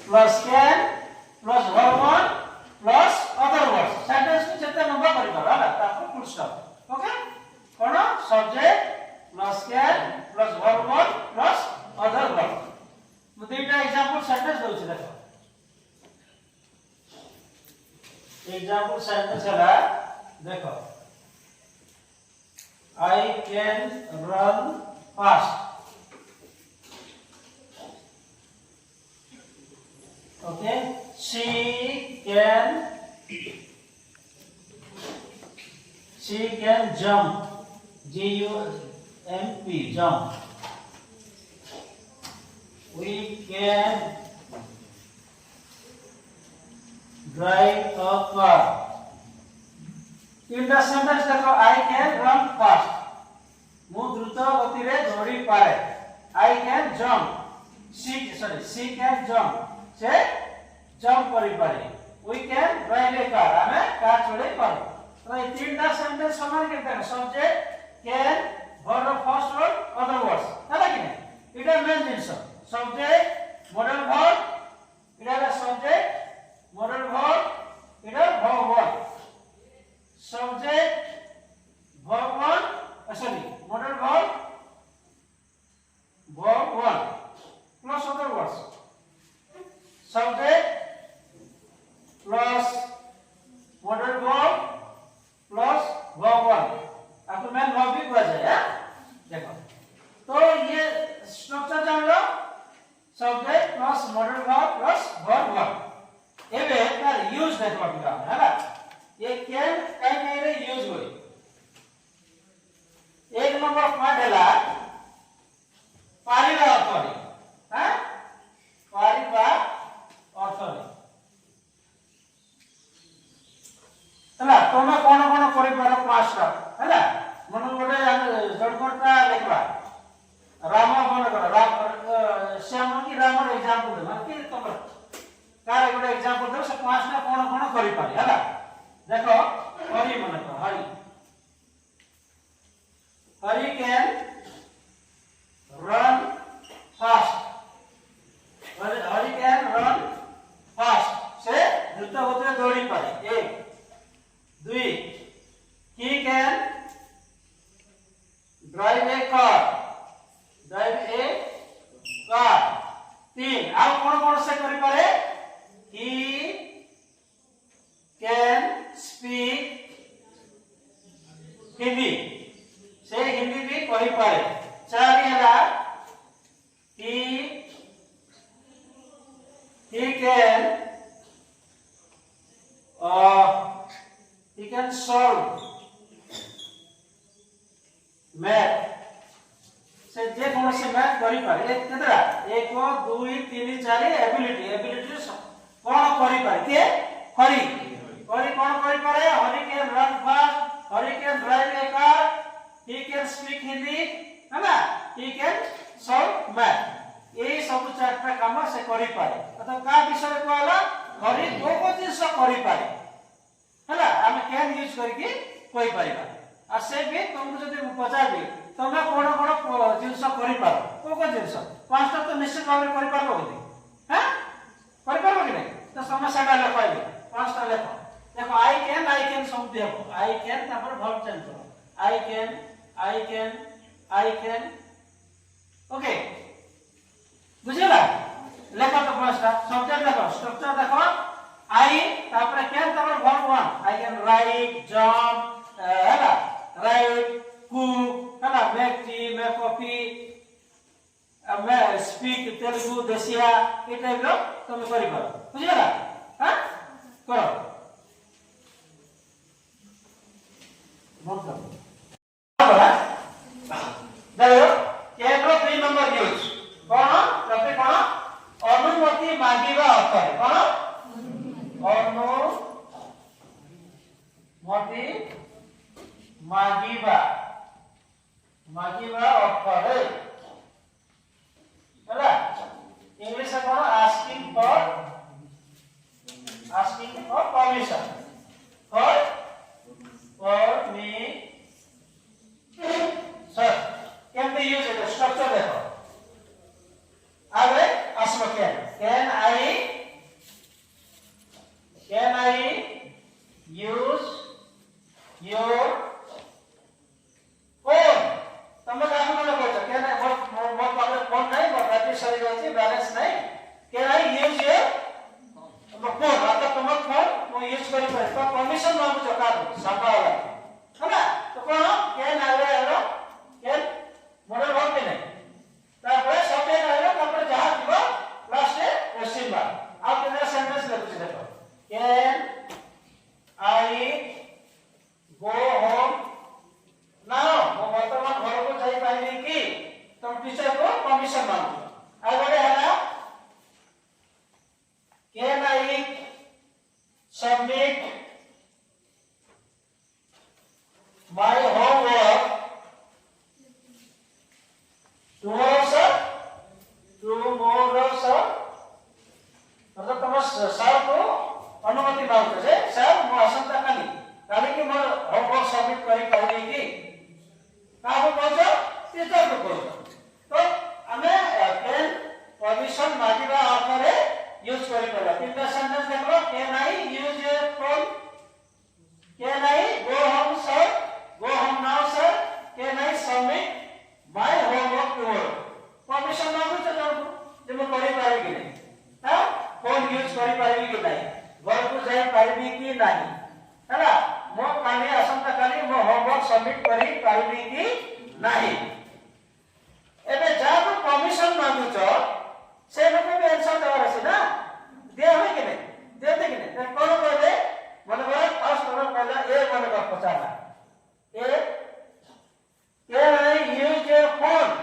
plus can plus verb 1 plus other words sentence को जते लंबा करि पारा हला तापर full stop okay cone subject plus can plus verb 1 plus other words मु दुईटा एग्जांपल सेंटेंस दउछि देखो एग्जांपल सेंटेंस हला देखो I can run fast okay she can jump jump jump we can drive a car तीनटा sentence देखो I can run fast मु द्रुत गति रे दौड़ी पारे I can jump she can jump से जंप करि पारे we can drive a car हमें कार चलाई पारे तो ये तीनटा सेंटेंस समान के देखो subject can verb first word other words है कि नहीं इटा मेन जिंस सब्जेक्ट मॉडल वर्ब इटा सब्जेक्ट मॉडल वर्ब इटा verb verb subject verb 1 sorry modal verb 1 plus other words subject plus modal verb plus verb 1 आपको मेन वर्ब भी कहा जाए है देखो तो ये स्ट्रक्चर जान लो subject plus modal verb plus verb 1 एबे तार यूज देखो पिला है ना ये कैन कई नहीं रे यूज होई एक नंबर पार्ट हैला पारिबा अर्थरे हैं पारिबा अर्थरे हला तमे कोन कोन करि पारो पांचटा हला मन गोटे जडकोटा लेखबा राम कोन कर राम श्याम की राम रे एग्जांपल दे कि तमे कार गोटे एग्जांपल दे से पांचटा कोन कोन करि पारे हला देखो हरि मन को Hari can run fast Hari can run fast से द्रुत गति में दौड़ी पारे एक दुई he can drive a car तीन ଆଉ कोन कोन से करि पारे he can speak हिंदी से हिंदी भी कहि पारे चार हला he can solve math से जे कोन से मैथ करि पारे एक केतरा 1 2 3 4 एबिलिटी कोन करि पारे के हरि हरि कोन करि पारे Hari can run fast Hari can drive A car he can speak Hindi है ना ही कैन सॉल्व मैथ ए सब चारटा काम से करि पारे अथवा का विषय कहला हरि को जिंस करि पारे हला हम कैन यूज करके कोइ परिबा आ से भी तुमको जदी पचाबी तमे कोन कोन जिंस करि पारो को जिंस पांचटा तो निश्चित भाव में करि पारो कि हैं करि पारो कि नहीं तो समस्या लिखाइबे पांचटा लिखो देखो I can सब देखो I can तापर वर्ब चेंज करो I can ओके बुझिला लेखा तो पांचटा सब्जेक्ट देखो स्ट्रक्चर देखो I तापर can तापर verb 1 I can write jump हैला write cook हैला make tea make coffee मैं speak तेलुगु देसिया ए टाइप रो तुम करि पारो बुझिला हां करो मतलब देखो केवल 3 नंबर यूज कोन प्रति कोन अनुमति मागिबा अर्थ है कोन अनुमति मागिबा अर्थ है हैला इंग्लिश में कोन asking for permission for me सरी जाची बैलेंस नहीं can I use your phone आता तुम फोन मो यूज करि पारे तो परमिशन मांगु चका साबा वाला है ना तो कोन कैन आवे आरो कैन मॉडल वर्ब के नहीं तापर सबे आवे तापर जहां दिबो लास्ट क्वेश्चन मार्क आप केना सेंटेंस लिखु देखो can I go home now मो वर्तमान घर को जाई पाइबे की तुम टीचर को परमिशन मांगो आगे है can I submit my homework tomorrow sir मतलब तुम सर को अनुमति मांगो जे सर मो आसंता काली कि मोर होमवर्क सबमिट करि पाइबे की काहु कहजो टीचर को कहजो तो हमें कैन परमिशन मागिबा अर्थ रे यूज करि परला तीनटा सेंटेंस देखलो can I use your phone can I go home sir go home now sir can I submit my homework tomorrow permission मागु छ जब जे म करि पाइबे कि नहीं हां फोन यूज करि पाइबे कि नहीं घर को जाई पाइबे कि नहीं हैला मो काली असंता काली मो होमवर्क सबमिट करि पाइबे कि नहीं एबे जब परमिशन मागु छ से लोग भी आंसर देवार अछि ना दे होय कि नहीं देते कि नहीं कोन कहले मन बात फर्स्ट कोन कहला ए मन का पचाला ए can I use your phone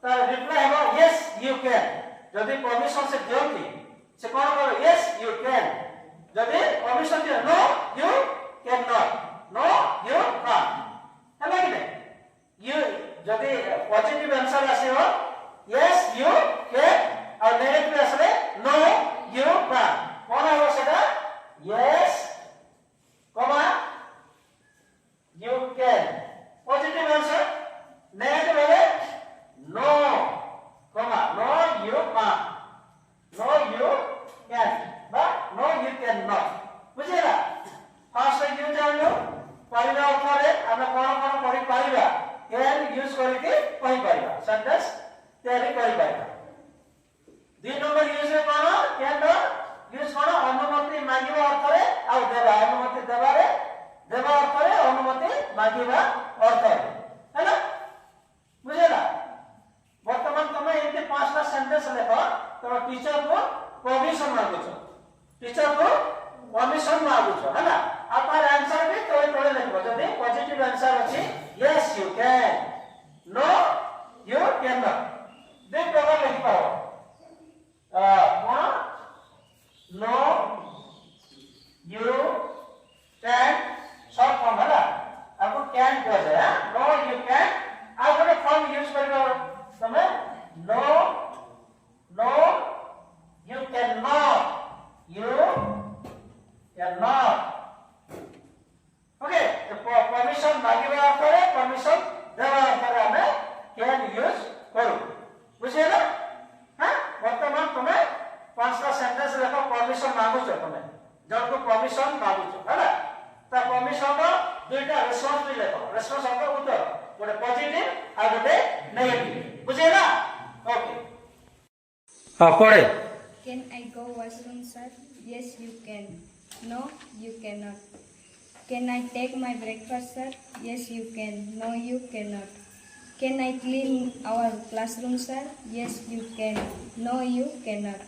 तो रिप्लाई हो यस यू कैन जदि परमिशन से दियंती से कोन कहले यस यू कैन जदि परमिशन दियो no you can no you you कांट हैला कि नहीं यू जदि पॉजिटिव आंसर आसीबो यस यू कैन और नेगेटिव आसले नो यू कांट कोन हो सेटा yes comma you can positive answer negative है no comma no you can't no you can बा नो यू कैन नॉट बुझिला फर्स्ट यू जानो पाइबा उठारे हम कोन करि पाइबा कैन यूज करके कहि पाइबा सेंटेंस तैयारी करि पाइबा दुई नंबर यूज रे कोन कैन यूज कोन अनुमति मागिबा अर्थ रे आ देबा अनुमति देबारे देबा अर्थ रे अनुमति मागिबा अर्थ रे हैना बुझिला वर्तमान तुम एते पांचटा सेंटेंस लेखो तो टीचर को परमिशन मांगो छ टीचर को परमिशन मांगो छ हैना आपन आंसर भी तोय तोय लिखबो जदि पॉजिटिव आंसर अछि yes you can no you can not दे प्रकार लिख पाओ no you can short form है आपको कैन कह दे नो यू कैन आ गोटे फॉर्म यूज करबो तमे no no you can not okay तो परमिशन मागिबा करे परमिशन देबा करे हमें कैन यूज करू बुझिला हां वर्तमान तुमे पांचटा सेंटेंस लेखो परमिशन मांगु छ तुमे जब को परमिशन मांगु छ हैला ता परमिशन रो दुईटा रेस्पॉन्स भी लेखो रेस्पॉन्स हमको उत्तर गोटे पॉजिटिव आ गोटे नेगेटिव बुझिला ओके हां पढ़े Can I go washroom, sir? Yes, you can. No, you cannot. Can I take my breakfast, sir? Yes, you can. No, you cannot. Can I clean our classroom, sir? Yes, you can. No, you cannot.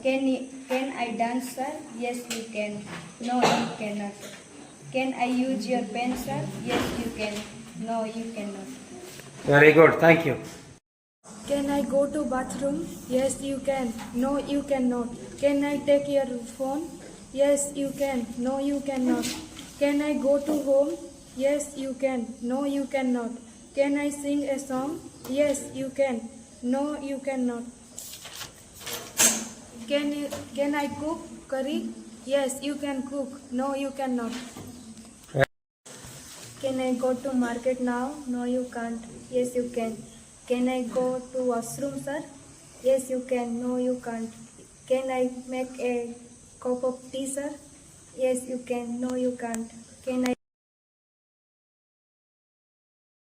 Can I dance, sir? Yes, you can. No, you cannot. Can I use your pen, sir? Yes, you can. No, you cannot. Very good. Thank you. Can I go to bathroom? Yes, you can. No, you cannot. Can I take your phone? Yes, you can. No, you cannot. Can I go to home? Yes, you can. No, you cannot. Can I sing a song? Yes, you can. No, you cannot. Can I cook curry? Yes, you can cook. No, you cannot. Can I go to market now? No, you can't. Yes, you can. Can I go to washroom, sir? Yes, you can. No, you can't. Can I make a cup of tea, sir? Yes, you can. No, you can't. Can I